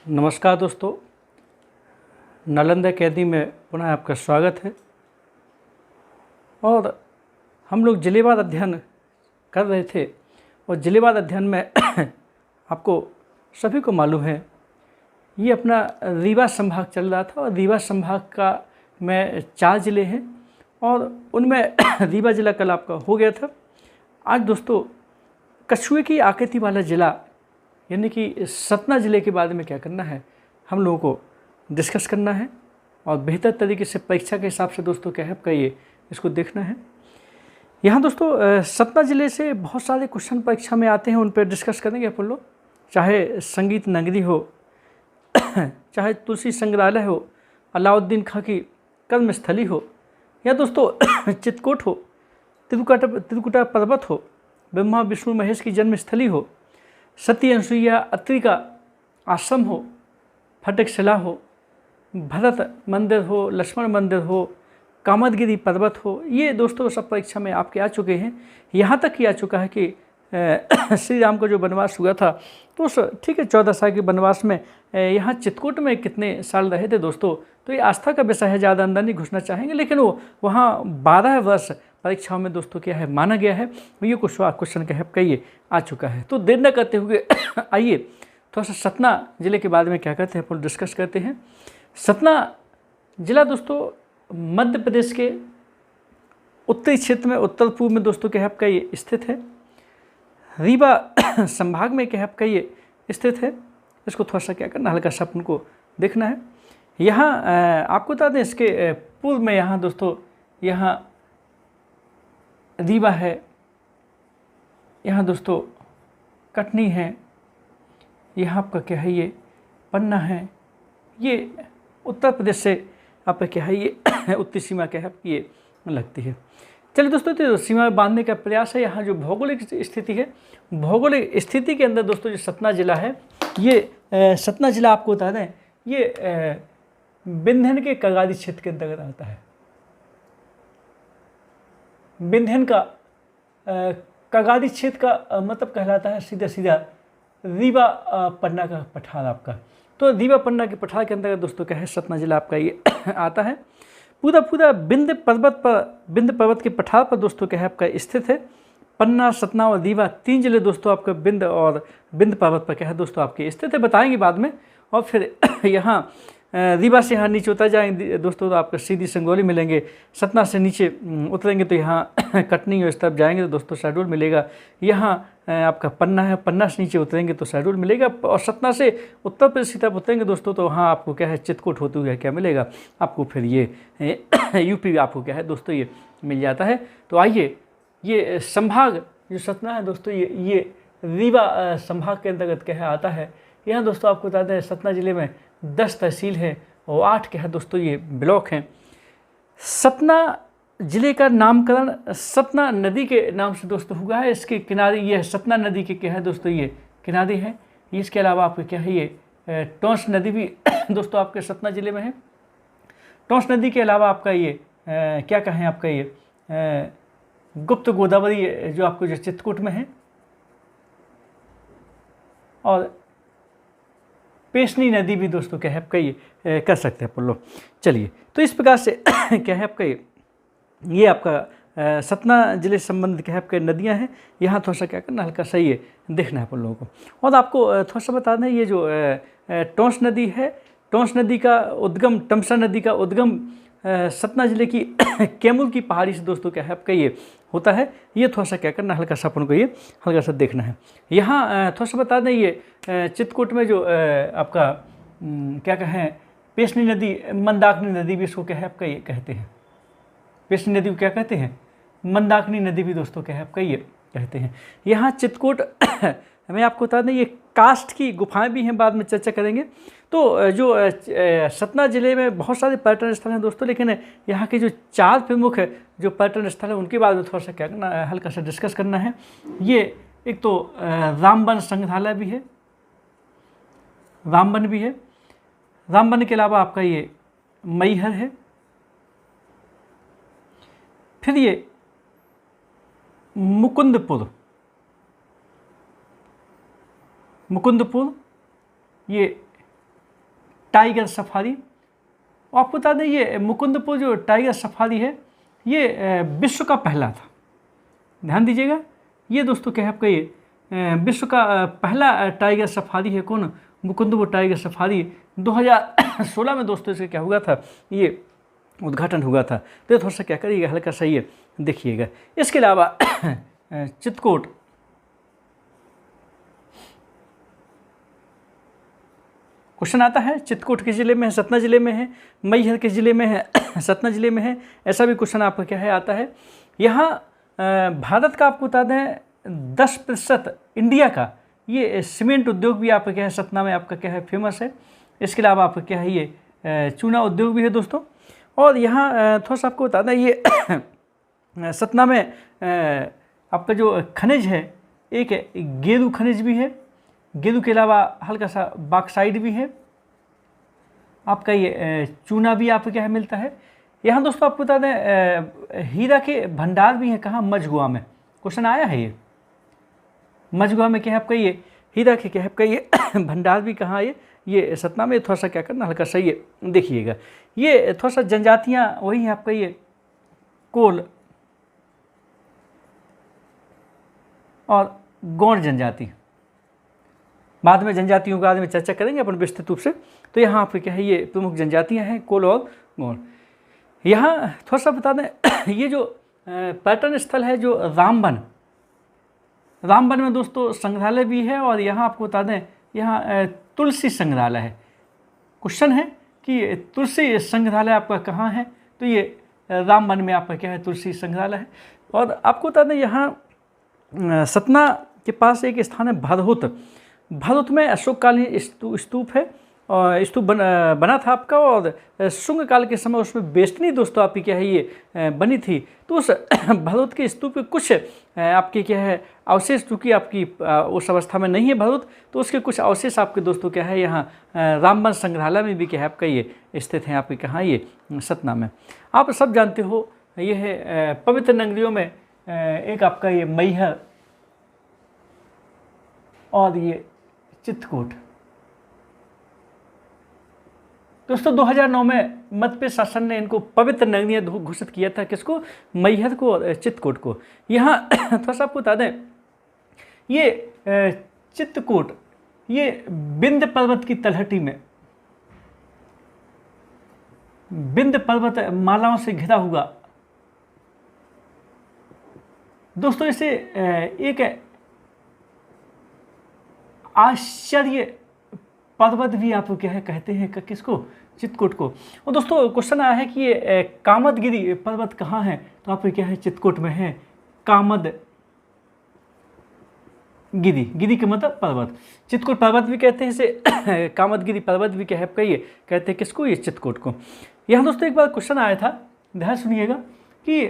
नमस्कार दोस्तों, नालंदा अकेडमी में पुनः आपका स्वागत है। और हम लोग जिलेवार अध्ययन कर रहे थे और जिलेवार अध्ययन में आपको सभी को मालूम है ये अपना रीवा संभाग चल रहा था और रीवा संभाग का में 4 ज़िले हैं और उनमें रीवा ज़िला कल आपका हो गया था। आज दोस्तों कछुए की आकृति वाला ज़िला यानी कि सतना ज़िले के बारे में क्या करना है, हम लोगों को डिस्कस करना है और बेहतर तरीके से परीक्षा के हिसाब से दोस्तों क्या है आपका ये इसको देखना है। यहाँ दोस्तों सतना ज़िले से बहुत सारे क्वेश्चन परीक्षा में आते हैं, उन पर डिस्कस करेंगे अपन लोग। चाहे संगीत नगरी हो, चाहे तुलसी संग्रहालय हो, अलाउद्दीन खां की कर्मस्थली हो, या दोस्तों चित्रकूट हो, त्रिकुटा पर्वत हो, ब्रह्मा विष्णु महेश की जन्मस्थली हो, सती अनसुईया अत्रि का आश्रम हो, फटकशिला हो, भरत मंदिर हो, लक्ष्मण मंदिर हो, कामदगिरी पर्वत हो, ये दोस्तों सब परीक्षा में आपके आ चुके हैं। यहाँ तक ही आ चुका है कि श्री राम का जो वनवास हुआ था तो उस ठीक है 14 साल के वनवास में यहाँ चित्रकूट में कितने साल रहे थे दोस्तों, तो ये आस्था का विषय है, ज़्यादा अंदर नहीं घुसना चाहेंगे, लेकिन वो वहाँ 12 वर्ष परीक्षाओं में दोस्तों क्या है माना गया है। ये क्वेश्चन क्या है कहिए आ चुका है। तो देर न करते हुए आइए थोड़ा सा सतना ज़िले के बारे में क्या करते हैं अपन डिस्कस करते हैं। सतना ज़िला दोस्तों मध्य प्रदेश के उत्तरी क्षेत्र में उत्तर पूर्व में दोस्तों क्या है आपका ये स्थित है। रीवा संभाग में क्या है आपका ये स्थित है। इसको थोड़ा सा क्या करना, हल्का सा अपन को देखना है। यहाँ आपको बता दें इसके पूर्व में यहाँ दोस्तों यहाँ रीवा है, यहाँ दोस्तों कटनी है, यहाँ आपका क्या है ये पन्ना है, ये उत्तर प्रदेश से आपका क्या है ये उत्तरी सीमा क्या है ये लगती है। चलिए दोस्तों, तो सीमा में बांधने का प्रयास है। यहाँ जो भौगोलिक स्थिति है, भौगोलिक स्थिति के अंदर दोस्तों जो सतना ज़िला है, ये सतना ज़िला आपको बता दें ये विंध्यन के कगारी क्षेत्र के अंतर्गत आता है। विंध्यन का कगारी क्षेत्र का मतलब कहलाता है सीधा सीधा रीवा पन्ना का पठार आपका। तो रीवा पन्ना के पठार के अंतर्गत दोस्तों क्या है सतना जिला आपका ये आता है। पूरा विंध्य पर्वत के पठार पर दोस्तों क्या है आपका स्थित है। पन्ना, सतना और रीवा 3 जिले दोस्तों आपका विंध्य पर्वत पर क्या है दोस्तों आपके स्थित है, बताएंगे बाद में। और फिर यहाँ रीवा से यहाँ नीचे उतर जाएंगे दोस्तों तो आपका सीधी संगोली मिलेंगे। सतना से नीचे उतरेंगे तो यहाँ कटनी और इस तरफ जाएंगे तो दोस्तों शहडोल मिलेगा। यहाँ आपका पन्ना है, पन्ना से नीचे उतरेंगे तो शहडोल मिलेगा। और सतना से उत्तर प्रदेश की तरफ उतरेंगे दोस्तों तो वहाँ आपको क्या है चित्रकूट होते हुए क्या मिलेगा आपको, फिर ये यूपी आपको क्या है दोस्तों ये मिल जाता है। तो आइए ये संभाग जो सतना है दोस्तों ये रीवा संभाग के अंतर्गत क्या है आता है। यहाँ दोस्तों आपको बता दें सतना ज़िले में 10 तहसील है और 8 क्या है दोस्तों ये ब्लॉक हैं। सतना ज़िले का नामकरण सतना नदी के नाम से दोस्तों हुआ है। इसके किनारे ये सतना नदी के क्या है दोस्तों ये किनारे हैं। इसके अलावा आपके क्या है ये टोंस नदी भी दोस्तों आपके सतना ज़िले में है। टोंस नदी के अलावा आपका ये क्या कहें आपका ये गुप्त गोदावरी जो आपको जो चित्रकूट में है, और पेशनी नदी भी दोस्तों क्या है आपका ये कर सकते हैं अपन लोग। चलिए तो इस प्रकार से क्या है आपका ये आपका सतना जिले से संबंधित क्या है आपके नदियां हैं। यहाँ थोड़ा सा क्या करना, हल्का सा ये देखना है अपन लोगों को। और आपको थोड़ा सा बता दें ये जो टोंस नदी है, टोंस नदी का उद्गम, तमसा नदी का उद्गम सतना जिले की कैमूर की पहाड़ी से दोस्तों क्या है आपका ये होता है। ये थोड़ा सा क्या करना, हल्का सा अपन को ये हल्का सा देखना है। यहाँ थोड़ा सा बता दें ये चित्रकूट में जो आपका क्या कहें पेशनी नदी, मंदाकिनी नदी भी इसको क्या है आपका ये कहते हैं। पेशनी नदी को क्या कहते हैं, मंदाकिनी नदी भी दोस्तों क्या है आपका ये कहते हैं। यहाँ चित्रकूट मैं आपको बता दें ये काष्ठ की गुफाएं भी हैं, बाद में चर्चा करेंगे। तो जो सतना ज़िले में बहुत सारे पर्यटन स्थल हैं दोस्तों, लेकिन यहाँ के जो 4 प्रमुख जो पर्यटन स्थल हैं उनके बारे में थोड़ा सा क्या करना, हल्का सा डिस्कस करना है। ये एक तो रामबन संग्रहालय भी है, रामबन भी है। रामबन के अलावा आपका ये मैहर है। फिर ये मुकुंदपुर, ये टाइगर सफारी। आपको बता दें ये मुकुंदपुर जो टाइगर सफारी है ये विश्व का पहला था। ध्यान दीजिएगा, ये दोस्तों क्या है आपका ये विश्व का पहला टाइगर सफारी है। कौन? Mukundpur tiger safari. 2016 में दोस्तों इसका क्या हुआ था, ये उद्घाटन हुआ था। तो थोड़ा सा क्या करिएगा, हल्का सा ये देखिएगा। इसके अलावा चित्रकूट, क्वेश्चन आता है चित्रकूट किस जिले में है? सतना जिले में है। मैहर किस जिले में है? सतना जिले में है। ऐसा भी क्वेश्चन आपका क्या है आता है। यहाँ भारत का आपको बता दें 10% इंडिया का ये सीमेंट उद्योग भी आपका क्या है सतना में आपका क्या है फेमस है। इसके अलावा आपका क्या है ये चूना उद्योग भी है दोस्तों। और यहाँ थोड़ा सा आपको बता दें ये सतना में आपका जो खनिज है एक गेरू खनिज भी है। गेरू के अलावा हल्का सा बॉक्साइट भी है। आपका ये चूना भी आपको क्या है मिलता है। यहाँ दोस्तों आपको बता दें हीरा के भंडार भी हैं। कहाँ? मझगुआ में। क्वेश्चन आया है ये मझगुआ में क्या है आपका ये हीरा के क्या है आपका ये भंडार भी कहाँ है ये सतना में। थोड़ा सा क्या करना हल्का सा ये देखिएगा। ये थोड़ा सा जनजातियाँ वही है आपका ये कोल और गौड़ जनजाति। बाद में जनजातियों के बारे में चर्चा करेंगे अपन विस्तृत रूप से। तो यहाँ पे क्या है ये प्रमुख जनजातियाँ हैं कोल और गौड़। यहाँ थोड़ा सा बता दें ये जो पर्यटन स्थल है जो रामबन, रामबन में दोस्तों संग्रहालय भी है। और यहाँ आपको बता दें यहाँ तुलसी संग्रहालय है। क्वेश्चन है कि तुलसी संग्रहालय आपका कहाँ है? तो ये रामबन में आपका क्या है तुलसी संग्रहालय है। और आपको बता दें यहाँ सतना के पास एक स्थान है भरहुत। भरहुत में अशोककालीन स्तूप है और स्तूप बना था आपका। और शुंग काल के समय उसमें बेष्टनी दोस्तों आपकी क्या है ये बनी थी। तो उस भरहुत के स्तूप के कुछ आपके क्या है अवशेष, चूँकि आपकी उस अवस्था में नहीं है भरहुत, तो उसके कुछ अवशेष आपके दोस्तों क्या है यहाँ रामबन संग्रहालय में भी क्या है आपका ये स्थित है। आपके कहाँ? ये सतना में। आप सब जानते हो ये है पवित्र नगरियों में एक आपका ये मैहर और ये चित्रकूट। दोस्तों 2009 में मध्य प्रदेश शासन ने इनको पवित्र नगरियाँ घोषित किया था। किसको? मैहर को और चित्रकूट को। यहाँ थोड़ा सा आपको बता दें ये चित्रकूट ये विंध्य पर्वत की तलहटी में, विंध्य पर्वत मालाओं से घिरा हुआ दोस्तों इसे एक आश्चर्य पर्वत भी आप क्या है कहते हैं। किसको? चित्रकूट को। और दोस्तों क्वेश्चन आया है कि ये कामदगिरी पर्वत कहाँ है? तो आप क्या है चित्रकूट में है कामद गिरी। गिरी के मतलब पर्वत। चित्रकूट पर्वत भी कहते हैं इसे कामदगिरी पर्वत भी क्या है कहिए कहते हैं किसको? ये चित्रकूट को। यहाँ दोस्तों एक बार क्वेश्चन आया था, ध्यान सुनिएगा कि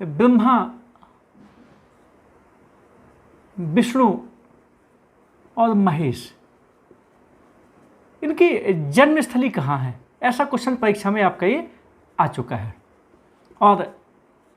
ब्रह्मा विष्णु और महेश इनकी जन्मस्थली कहाँ है? ऐसा क्वेश्चन परीक्षा में आपका ये आ चुका है। और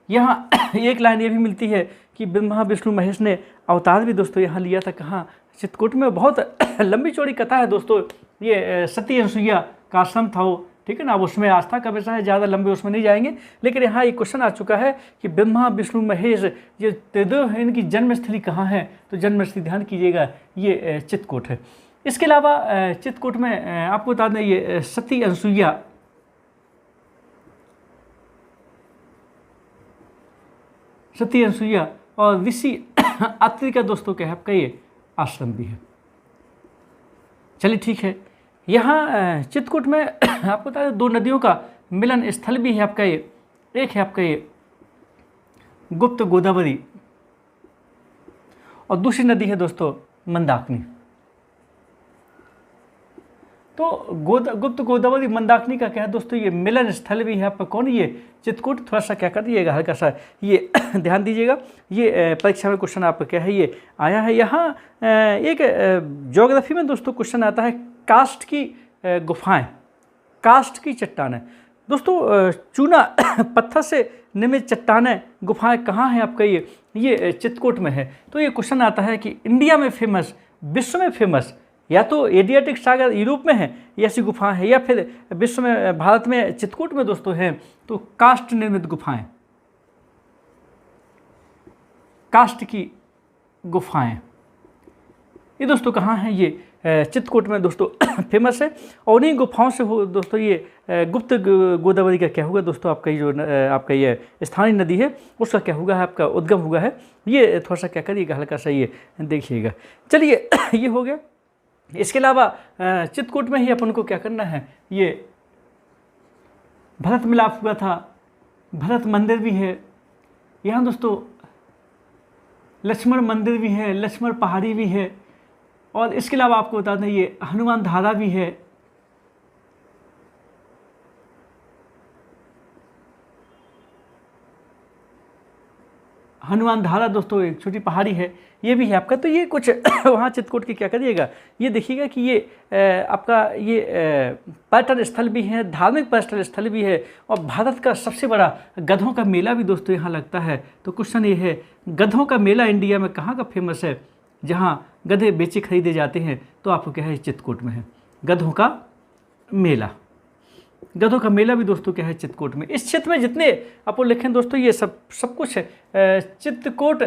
यहाँ एक लाइन ये भी मिलती है कि ब्रह्मा विष्णु महेश ने अवतार भी दोस्तों यहाँ लिया था। कहाँ? चित्रकूट में। बहुत लंबी चौड़ी कथा है दोस्तों। ये सती अनसुईया का आश्रम था वो, ठीक है ना। अब उसमें आस्था का विषय है, ज़्यादा लंबे उसमें नहीं जाएंगे। लेकिन यहाँ एक क्वेश्चन आ चुका है कि ब्रह्मा विष्णु महेश ये त्रिदेव है, इनकी जन्मस्थली कहाँ है? तो जन्मस्थली ध्यान कीजिएगा ये चित्रकूट है। इसके अलावा चित्रकूट में आपको बता दें ये सती अनसुईया और ऋषि अत्रि का दोस्तों क्या है आपका ये आश्रम भी है। चलिए ठीक है। यहाँ चित्रकूट में आपको बता दें 2 नदियों का मिलन स्थल भी है आपका ये। एक है आपका ये गुप्त गोदावरी और दूसरी नदी है दोस्तों मंदाकिनी। तो गुप्त गोदावरी मंदाकिनी का क्या है दोस्तों ये मिलन स्थल भी है आपका। कौन? ये चित्रकूट। थोड़ा सा क्या कर दीजिएगा हल्का सा ये ध्यान दीजिएगा। ये परीक्षा में क्वेश्चन आपका क्या है ये आया है। यहाँ एक ज्योग्राफी में दोस्तों क्वेश्चन आता है कास्ट की गुफाएं, कास्ट की चट्टानें। दोस्तों चूना पत्थर से निर्मित चट्टानें गुफाएं कहाँ हैं आपका? ये चित्रकूट में है। तो ये क्वेश्चन आता है कि इंडिया में फेमस, विश्व में फेमस या तो एडियाटिक सागर यूरोप में है ऐसी गुफाएं हैं, या फिर विश्व में भारत में चित्रकूट में दोस्तों हैं तो काष्ठ निर्मित गुफाएं, काष्ठ की गुफाएं, ये दोस्तों कहाँ हैं? ये चित्रकूट में दोस्तों फेमस है। और उन्हीं गुफाओं से हो दोस्तों ये गुप्त गोदावरी का क्या हुआ दोस्तों, आपका ये जो आपका ये स्थानीय नदी है उसका क्या हुआ है, आपका उद्गम हुआ है। ये थोड़ा सा क्या करिएगा, हल्का सा ये देखिएगा। चलिए ये हो गया। इसके अलावा चित्रकूट में ही अपन को क्या करना है, ये भरत मिलाप हुआ था, भरत मंदिर भी है यहाँ दोस्तों, लक्ष्मण मंदिर भी है, लक्ष्मण पहाड़ी भी है, और इसके अलावा आपको बता दें ये हनुमान धारा भी है। हनुमान धारा दोस्तों एक छोटी पहाड़ी है, ये भी है आपका। तो ये कुछ वहाँ चित्रकूट की क्या करिएगा, ये देखिएगा कि ये आपका ये पर्यटन स्थल भी है, धार्मिक पर्यटन स्थल भी है, और भारत का सबसे बड़ा गधों का मेला भी दोस्तों यहाँ लगता है। तो क्वेश्चन ये है, गधों का मेला इंडिया में कहाँ का फेमस है, जहाँ गधे बेचे खरीदे जाते हैं? तो आपको क्या है, चित्रकूट में है गधों का मेला। गधों का मेला भी दोस्तों क्या है, चित्रकूट में। इस क्षेत्र में जितने आपको लिखें दोस्तों ये सब कुछ है चित्रकूट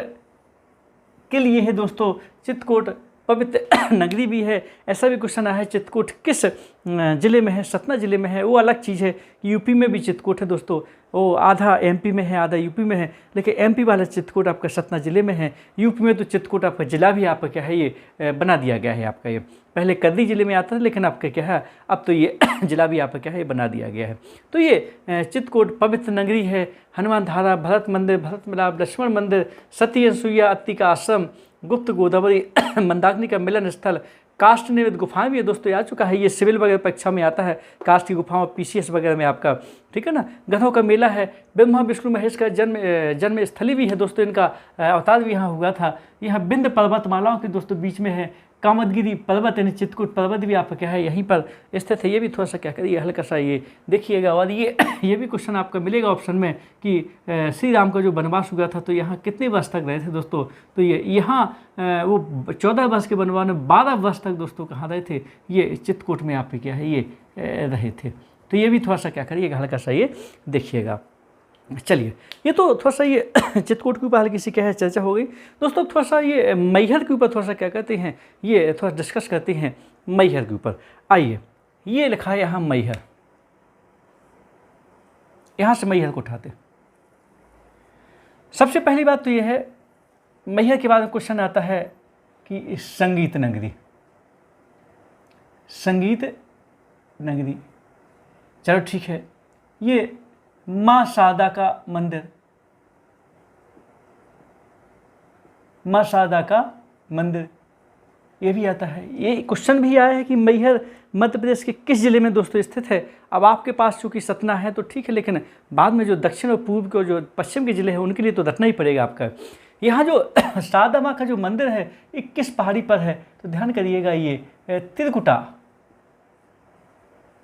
के लिए है दोस्तों। चित्रकूट पवित्र नगरी भी है। ऐसा भी क्वेश्चन आया है, चित्रकूट किस ज़िले में है? सतना ज़िले में है। वो अलग चीज़ है। यूपी में भी चित्रकूट है दोस्तों, वो आधा एमपी में है आधा यूपी में है, लेकिन एमपी वाला चित्रकूट आपका सतना ज़िले में है। यूपी में तो चित्रकूट आपका ज़िला भी आपका क्या है ये बना दिया गया है आपका। ये पहले कर्री ज़िले में आता था, लेकिन आपका क्या है अब तो ये ज़िला भी आपका क्या है बना दिया गया है। तो ये चित्रकूट पवित्र नगरी है। हनुमान धारा, भरत मंदिर, भरत मिलाप, लक्ष्मण मंदिर, सती अनसुईया अत्ति का आश्रम, गुप्त गोदावरी, मंदाकिनी का मिलन स्थल, काष्ठ निर्मित गुफाएं भी है दोस्तों, आ चुका है। ये सिविल वगैरह परीक्षा में आता है, काष्ठ की गुफाओं, पीसीएस वगैरह में आपका, ठीक है ना। गधों का मेला है। ब्रह्मा विष्णु महेश का जन्म स्थली भी है दोस्तों, इनका अवतार भी यहाँ हुआ था। यहाँ विंध्य पर्वतमालाओं के दोस्तों बीच में है। कामदगिरी पर्वत यानी चित्रकूट पर्वत भी आपका क्या है यहीं पर स्थित है। ये भी थोड़ा सा क्या करिए, हल्का सा ये देखिएगा। और ये भी क्वेश्चन आपका मिलेगा ऑप्शन में कि श्री राम का जो वनवास हुआ था तो यहाँ कितने वर्ष तक रहे थे दोस्तों? तो ये यहाँ वो 14 वर्ष के वनवास में 12 वर्ष तक दोस्तों कहाँ रहे थे? ये चित्रकूट में आप क्या है ये रहे थे। तो ये भी थोड़ा सा क्या करिएगा, हल्का सा ये देखिएगा। चलिए, ये तो थोड़ा सा ये चित्रकूट के ऊपर हल्की सी क्या है चर्चा हो गई दोस्तों। थोड़ा सा ये मैहर के ऊपर थोड़ा सा क्या कहते हैं, ये थोड़ा डिस्कस करते हैं मैहर के ऊपर। आइए, ये लिखा है यहाँ मैहर, यहाँ से मैहर को उठाते। सबसे पहली बात तो ये है, मैहर के बाद क्वेश्चन आता है कि संगीत नगरी, संगीत नगरी। चलो ठीक है, ये माँ शारदा का मंदिर, माँ शारदा का मंदिर ये भी आता है। ये क्वेश्चन भी आया है कि मैहर मध्य प्रदेश के किस जिले में दोस्तों स्थित है। अब आपके पास चूँकि सतना है तो ठीक है, लेकिन बाद में जो दक्षिण और पूर्व के जो पश्चिम के जिले हैं उनके लिए तो रखना ही पड़ेगा आपका। यहाँ जो शारदा माँ का जो मंदिर है ये किस पहाड़ी पर है? तो ध्यान करिएगा, ये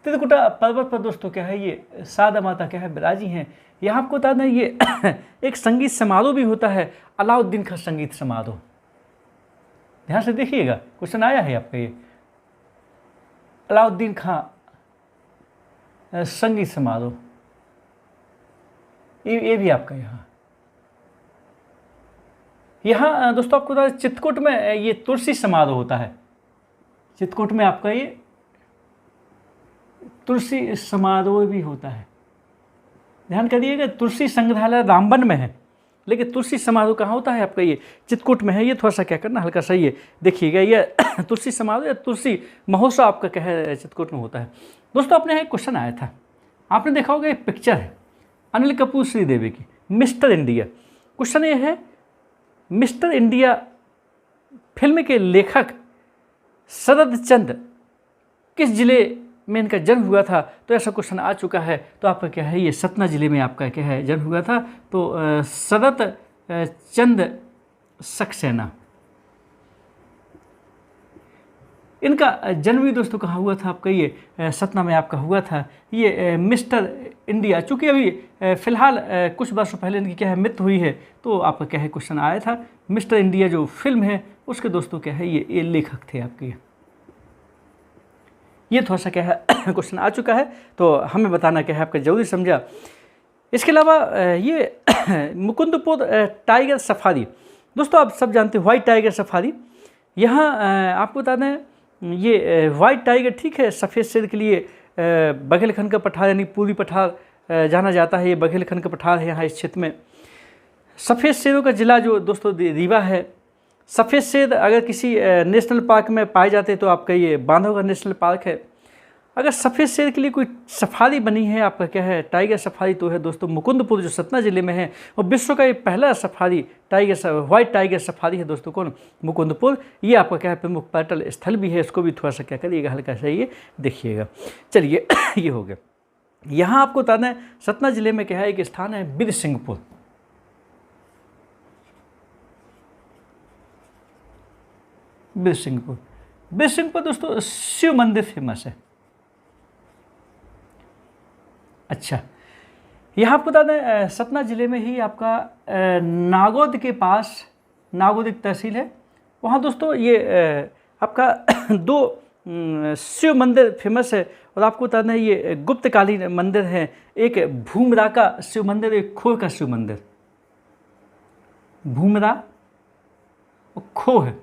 त्रिकुटा पर्वत पर दोस्तों क्या है ये शारदा माता क्या है विराजी हैं। यहाँ आपको बता दें ये एक संगीत समारोह भी होता है, अलाउद्दीन का संगीत समारोह। ध्यान से देखिएगा, क्वेश्चन आया है आपका ये अलाउद्दीन खां संगीत समारोह, ये भी आपका यहाँ दोस्तों आपको बता दें चित्रकूट में ये तुलसी समारोह होता है। चित्रकूट में आपका ये तुलसी समारोह भी होता है। ध्यान करिएगा, तुलसी संग्रहालय रामबन में है, लेकिन तुलसी समारोह कहाँ होता है आपका? ये चित्रकूट में है। ये थोड़ा सा क्या करना, हल्का सा ये देखिएगा, ये तुलसी समारोह या तुलसी महोत्सव आपका क्या है चित्रकूट में होता है। दोस्तों अपने यहाँ एक क्वेश्चन आया था, आपने देखा होगा, एक पिक्चर है अनिल कपूर श्रीदेवी की, मिस्टर इंडिया। क्वेश्चन ये है, मिस्टर इंडिया फिल्म के लेखक शरद चंद्र किस जिले में इनका जन्म हुआ था? तो ऐसा क्वेश्चन आ चुका है। तो आपका क्या है ये सतना जिले में आपका क्या है जन्म हुआ था। तो शरद चंद्र सक्सेना, इनका जन्म भी दोस्तों कहाँ हुआ था आपका? ये सतना में आपका हुआ था। ये मिस्टर इंडिया, चूँकि अभी फ़िलहाल कुछ वर्षों पहले इनकी क्या है मृत्यु हुई है, तो आपका क्या है क्वेश्चन आया था। मिस्टर इंडिया जो फिल्म है उसके दोस्तों क्या है ये लेखक थे आपके। ये थोड़ा सा क्या है क्वेश्चन आ चुका है, तो हमें बताना क्या है आपका जरूरी समझा। इसके अलावा ये मुकुंदपुर टाइगर सफारी, दोस्तों आप सब जानते हैं व्हाइट टाइगर सफारी। यहाँ आपको बता दें ये व्हाइट टाइगर ठीक है सफ़ेद शेर के लिए बघेलखंड का पठार यानी पूर्वी पठार जाना जाता है। ये बघेलखंड का पठार है यहाँ इस क्षेत्र में। सफ़ेद शेरों का ज़िला जो दोस्तों रीवा है। सफ़ेद शेर अगर किसी नेशनल पार्क में पाए जाते हैं तो आपका ये बांधवगढ़ नेशनल पार्क है। अगर सफ़ेद शेर के लिए कोई सफारी बनी है आपका क्या है टाइगर सफारी, तो है दोस्तों मुकुंदपुर जो सतना ज़िले में है। और विश्व का ये पहला सफारी व्हाइट टाइगर सफारी है दोस्तों कौन, मुकुंदपुर। ये आपका क्या है प्रमुख पर्यटन स्थल भी है, इसको भी थोड़ा सा क्या करिएगा हल्का सा ये देखिएगा। चलिए ये हो गया। यहाँ आपको बता दें सतना ज़िले में क्या है एक स्थान है बिरसिंहपुर। बिरसिंहपुर दोस्तों शिव मंदिर फेमस है। अच्छा, यहाँ आपको बता दें सतना ज़िले में ही आपका नागौद के पास नागौद एक तहसील है, वहाँ दोस्तों ये आपका दो शिव मंदिर फेमस है। और आपको बता दें ये गुप्तकालीन मंदिर है, एक भूमरा का शिव मंदिर, एक खो का शिव मंदिर। भूमरा और खो है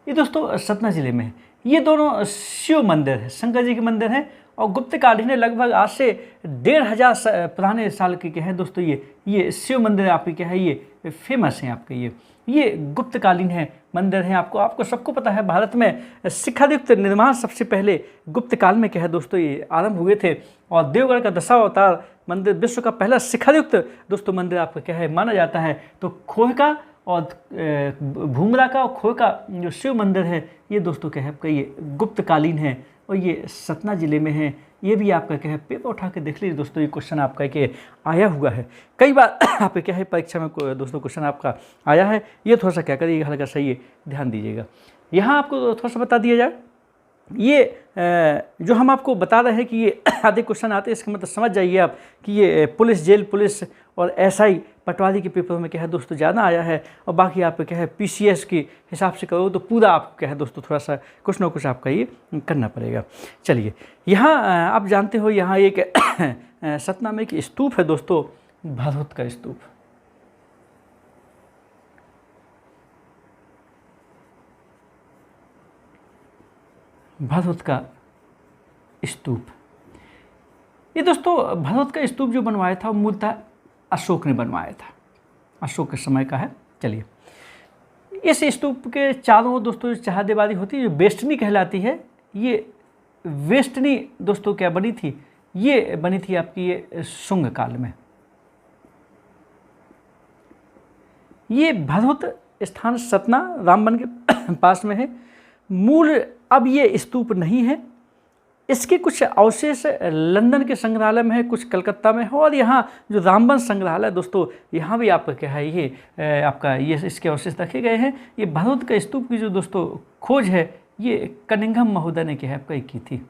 ये दोस्तों सतना ज़िले में है। ये दोनों शिव मंदिर है, शंकर जी के मंदिर हैं और गुप्तकालीन है, लगभग आज से 1500 पुराने साल के क्या है दोस्तों। ये शिव मंदिर आपके क्या है ये फेमस हैं आपके। ये गुप्तकालीन है मंदिर हैं। आपको सबको पता है भारत में शिखरयुक्त निर्माण सबसे पहले गुप्त काल में क्या है दोस्तों ये आरंभ हुए थे। और देवगढ़ का दशावतार मंदिर विश्व का पहला शिखरयुक्त दोस्तों मंदिर आपका क्या है माना जाता है। तो खोह का और भूमरा का और खोह का जो शिव मंदिर है ये दोस्तों क्या है आपका ये गुप्तकालीन है और ये सतना ज़िले में है। ये भी आपका क्या है पेपर उठा के देख लीजिए दोस्तों, ये क्वेश्चन आपका कि आया हुआ है कई बार आप क्या है परीक्षा में दोस्तों क्वेश्चन आपका आया है। ये थोड़ा सा क्या करिएगा हल्का सा ये ध्यान दीजिएगा। यहाँ आपको थोड़ा सा बता दिया जाए, ये जो हम आपको बता रहे हैं कि ये आधे क्वेश्चन आते हैं, इसका मतलब समझ जाइए आप कि ये पुलिस जेल पुलिस और एसआई पटवारी के पेपरों में क्या है दोस्तों ज़्यादा आया है। और बाकी आप क्या है पीसीएस के हिसाब से करो तो पूरा आपको क्या है दोस्तों थोड़ा सा कुछ ना कुछ आपका ये करना पड़ेगा। चलिए यहाँ आप जानते हो यहाँ एक सतना में एक स्तूप है दोस्तों, भरहुत का स्तूप। भरहुत का स्तूप, ये दोस्तों भरहुत का स्तूप जो बनवाया था मूलतः अशोक ने बनवाया था, अशोक के समय का है। चलिए इस स्तूप के चारों ओर दोस्तों चहारदीवारी होती है जो वेष्टनी कहलाती है। ये वेष्टनी दोस्तों क्या बनी थी, ये बनी थी आपकी ये शुंग काल में। ये भरहुत स्थान सतना रामबन के पास में है। मूल अब ये स्तूप नहीं है, इसके कुछ अवशेष लंदन के संग्रहालय में है, कुछ कलकत्ता में है और यहाँ जो रामबन संग्रहालय दोस्तों यहाँ भी आपका क्या है ये आपका ये इसके अवशेष रखे गए हैं। ये भरहुत का स्तूप की जो दोस्तों खोज है ये कनिंघम महोदय ने क्या है आपका की थी।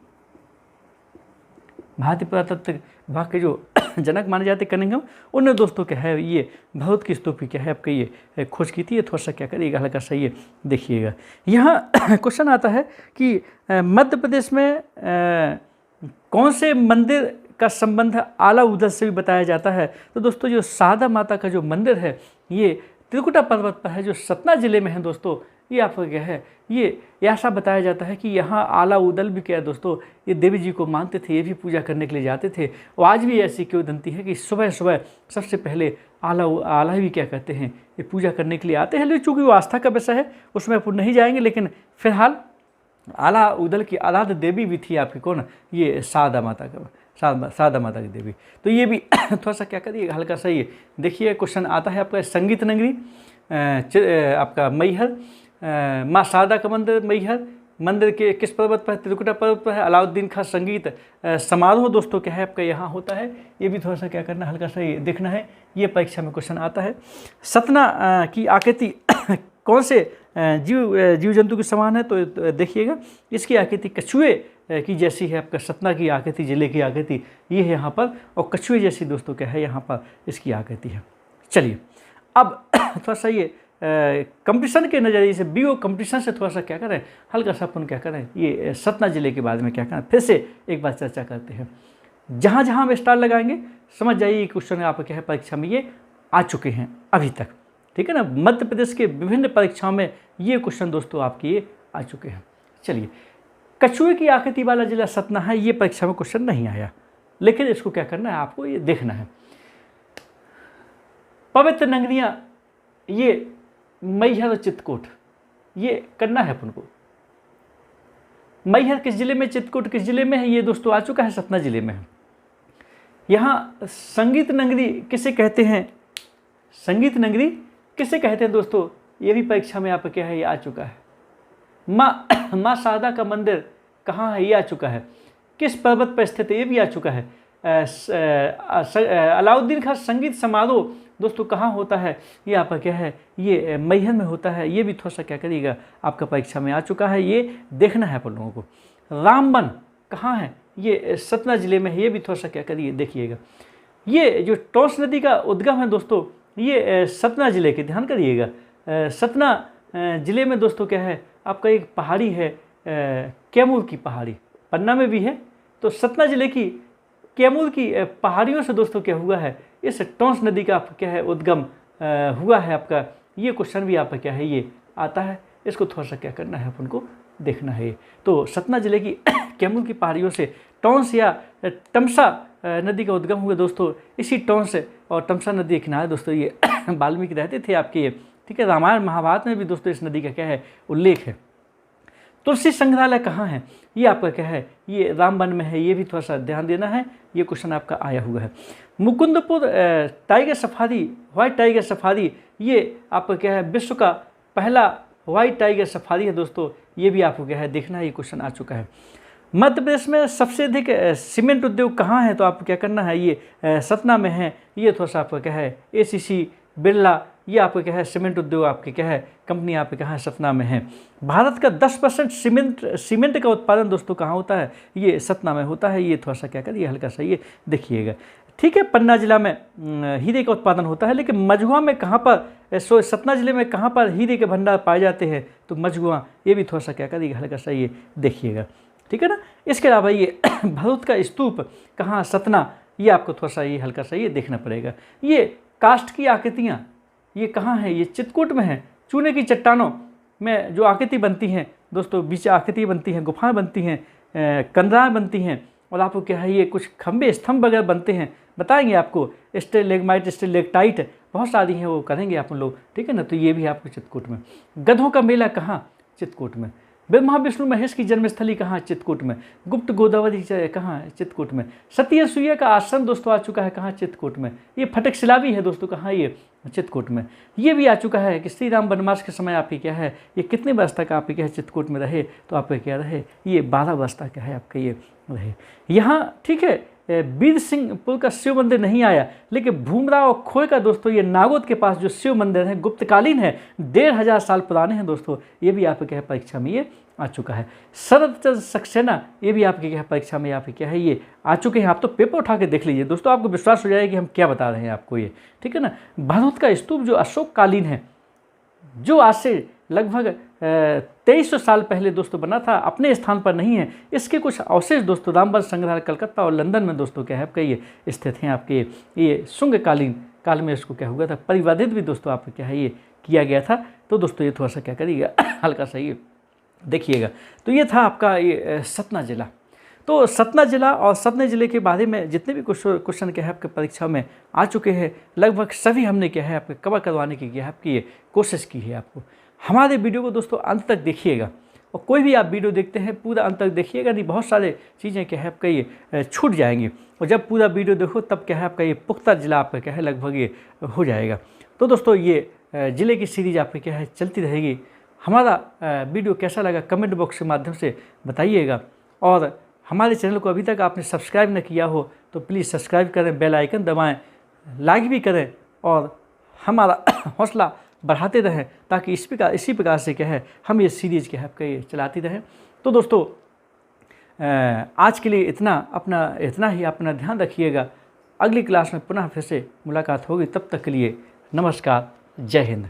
भारतीय पुरातत्व विभाग के जो जनक माने जाते कनिंघम, उन्होंने दोस्तों क्या है ये भरहुत की स्तूप की क्या है आपका ये खोज की थी। ये थोड़ा सा क्या करिएगा हल्का सा ये देखिएगा। यहाँ क्वेश्चन आता है कि मध्य प्रदेश में कौन से मंदिर का संबंध आला उदल से भी बताया जाता है। तो दोस्तों जो शारदा माता का जो मंदिर है ये त्रिकुटा पर्वत पर है जो सतना ज़िले में है दोस्तों। ये आपका क्या है ये ऐसा बताया जाता है कि यहाँ आला उदल भी क्या है दोस्तों ये देवी जी को मानते थे, ये भी पूजा करने के लिए जाते थे। और आज भी ऐसी किंवदंती है कि सुबह सुबह सबसे पहले आला भी क्या कहते हैं ये पूजा करने के लिए आते हैं। लेकिन चूँकि वो आस्था का विषय है उसमें अपन नहीं जाएंगे, लेकिन फिलहाल आला उदल की आराध्य देवी भी थी आपकी कौन, ये शारदा माता की देवी। तो ये भी थोड़ा सा क्या करिए हल्का सा ये देखिए। क्वेश्चन आता है आपका संगीत नगरी आपका मैहर, माँ शारदा का मंदिर मैहर मंदिर के किस पर्वत पर है, त्रिकुटा पर्वत पर है। अलाउद्दीन खां संगीत समारोह दोस्तों क्या है आपका यहाँ होता है। ये भी थोड़ा सा क्या करना हल्का सा ये देखना है, ये परीक्षा में क्वेश्चन आता है। सतना की आकृति कौन से जीव जंतु के समान है, तो देखिएगा इसकी आकृति कछुए की जैसी है। आपका सतना की आकृति जिले की आकृति ये है यहाँ पर, और कछुए जैसी दोस्तों क्या है यहाँ पर इसकी आकृति है। चलिए अब थोड़ा सा ये कंपटीशन के नज़रिए से, बीओ कंपटीशन से थोड़ा सा क्या करें, हल्का सा अपन क्या करें, ये सतना जिले के बारे में क्या करें, फिर से एक बार चर्चा करते हैं। जहाँ जहाँ हम स्टार लगाएंगे समझ जाइए क्वेश्चन आप क्या है परीक्षा में ये आ चुके हैं अभी तक, ठीक है ना। मध्य प्रदेश के विभिन्न परीक्षाओं में ये क्वेश्चन दोस्तों आपके ये आ चुके हैं। चलिए, कछुए की आकृति वाला जिला सतना है, ये परीक्षा में क्वेश्चन नहीं आया, लेकिन इसको क्या करना है, आपको ये देखना है। पवित्र नगरियाँ ये मैहर और चित्रकूट, ये करना है अपन को। मैहर किस जिले में, चित्रकूट किस जिले में है, ये दोस्तों आ चुका है, सतना जिले में है। यहाँ संगीत नगरी किसे कहते हैं, संगीत नगरी किसे कहते हैं दोस्तों, ये भी परीक्षा में आपका क्या है, ये आ चुका है। माँ शारदा का मंदिर कहाँ है, ये आ चुका है। किस पर्वत पर स्थित है, ये भी आ चुका है। अलाउद्दीन खां संगीत समारोह दोस्तों कहाँ होता है, ये आपका क्या है, ये मैहर में होता है, ये भी थोड़ा सा क्या करिएगा, आपका परीक्षा में आ चुका है, ये देखना है अपन लोगों को। रामबन कहाँ है, ये सतना जिले में है, ये भी थोड़ा सा क्या करिए देखिएगा। ये जो टोंस नदी का उद्गम है दोस्तों, ये सतना जिले के, ध्यान करिएगा। सतना जिले में दोस्तों क्या है, आपका एक पहाड़ी है, कैमूर की पहाड़ी, पन्ना में भी है, तो सतना जिले की कैमूर की पहाड़ियों से दोस्तों क्या हुआ है, इस टोंस नदी का क्या है उद्गम हुआ है आपका। ये क्वेश्चन भी आपका क्या है, ये आता है, इसको थोड़ा सा क्या करना है अपन को देखना है। तो सतना जिले की कैमूर की पहाड़ियों से टोंस या तमसा नदी का उद्गम हुआ दोस्तों। इसी टोंस और तमसा नदी के किनारे दोस्तों ये वाल्मीकि रहते थे आपके ये, ठीक है। रामायण महाभारत में भी दोस्तों इस नदी का क्या है, उल्लेख है। तुलसी संग्रहालय कहाँ है, ये आपका क्या है, ये रामबन में है, ये भी थोड़ा सा ध्यान देना है, ये क्वेश्चन आपका आया हुआ है। Mukundpur tiger safari, white tiger safari, ये आपका क्या है, विश्व का पहला व्हाइट टाइगर सफारी है दोस्तों, ये भी आपको क्या है देखना है, ये क्वेश्चन आ चुका है। मध्य प्रदेश में सबसे अधिक सीमेंट उद्योग कहाँ है, तो आपको क्या करना है, ये सतना में है, ये थोड़ा सा आपका क्या है, ACC बिरला, ये आपका क्या है सीमेंट उद्योग आपके क्या है कंपनी आपके कहाँ है, सतना में है। भारत का 10% सीमेंट का उत्पादन दोस्तों कहाँ होता है, ये सतना में होता है, ये थोड़ा सा क्या करिए हल्का सा ये देखिएगा, ठीक है। पन्ना जिला में हीरे का उत्पादन होता है, लेकिन मझुआ में कहाँ पर, सतना जिले में कहाँ पर हीरे के भंडार पाए जाते हैं, तो मझुआ, ये भी थोड़ा सा क्या करिएगा हल्का सा ये देखिएगा, ठीक है ना। इसके अलावा ये भरूच का स्तूप कहाँ, सतना, ये आपको थोड़ा सा ये हल्का सा ये देखना पड़ेगा। ये कास्ट की आकृतियाँ ये कहाँ है, ये चित्रकूट में है। चूने की चट्टानों में जो आकृति बनती हैं दोस्तों, बीच आकृति बनती हैं, गुफाएं बनती हैं, कंदराएँ बनती हैं, और आपको क्या है ये कुछ खंबे स्तंभ वगैरह बनते हैं, बताएंगे आपको। स्टेलेग्माइट, स्टेलेक्टाइट बहुत सारी हैं, वो करेंगे आप लोग, ठीक है ना। तो ये भी आपको चित्रकूट में। गधों का मेला कहाँ, चित्रकूट में। ब्रह्मा विष्णु महेश की जन्मस्थली कहाँ, चित्रकूट में। गुप्त गोदावरी कहाँ है, चित्रकूट में। सती असूया का आश्रम दोस्तों आ चुका है कहाँ, चित्रकूट में। ये फटकशिला भी है दोस्तों कहाँ, ये चित्रकूट में। ये भी आ चुका है कि श्री राम वनवास के समय आपके क्या है, ये कितने वर्ष तक आपके क्या है चित्रकूट में रहे, तो आपके क्या रहे, ये 12 वर्ष तक क्या है आपका ये रहे यहाँ, ठीक है। बीर सिंहपुर का शिव मंदिर नहीं आया, लेकिन भूमराव और खोय का दोस्तों ये नागौद के पास जो शिव मंदिर है गुप्तकालीन है, 1500 साल पुराने हैं दोस्तों, ये भी आपके क्या है परीक्षा में ये आ चुका है। शरद चंद्र सक्सेना, ये भी आपके क्या है परीक्षा में यहाँ पे क्या है ये आ चुके हैं। आप तो पेपर उठा के देख लीजिए दोस्तों, आपको विश्वास हो जाएगा कि हम क्या बता रहे हैं आपको ये, ठीक है ना। भरूच का स्तूप जो अशोक कालीन है, जो आज से लगभग 2300 साल पहले दोस्तों बना था, अपने स्थान पर नहीं है। इसके कुछ अवशेष दोस्तों रामबन संग्रहालय कलकत्ता और लंदन में दोस्तों क्या है आपका ये स्थित हैं आपके। ये शुंगकालीन काल में इसको क्या हुआ था, परिवर्धित भी दोस्तों आपका क्या है ये किया गया था। तो दोस्तों ये थोड़ा सा क्या करिएगा हल्का सा ये देखिएगा। तो ये था आपका ये सतना जिला। तो सतना जिला और सतना जिले के बारे में जितने भी क्वेश्चन क्या है आपके परीक्षा में आ चुके हैं, लगभग सभी हमने क्या है आपके कवर करवाने की क्या है आपकी ये कोशिश की है। आपको हमारे वीडियो को दोस्तों अंत तक देखिएगा, और कोई भी आप वीडियो देखते हैं पूरा अंत तक देखिएगा, नहीं बहुत सारे चीज़ें क्या है आपका ये छूट जाएंगी। और जब पूरा वीडियो देखो तब क्या है आपका ये पुख्ता जिला आपका क्या है लगभग ये हो जाएगा। तो दोस्तों ये ज़िले की सीरीज आपकी क्या है चलती रहेगी। हमारा वीडियो कैसा लगा कमेंट बॉक्स के माध्यम से बताइएगा, और हमारे चैनल को अभी तक आपने सब्सक्राइब न किया हो तो प्लीज़ सब्सक्राइब करें, बेल आइकन दबाएं, लाइक भी करें, और हमारा हौसला बढ़ाते रहें, ताकि इसी प्रकार से क्या है हम ये सीरीज़ क्या है आपका ये चलाती रहें। तो दोस्तों आज के लिए इतना ही, अपना ध्यान रखिएगा। अगली क्लास में पुनः फिर से मुलाकात होगी, तब तक के लिए नमस्कार, जय हिंद।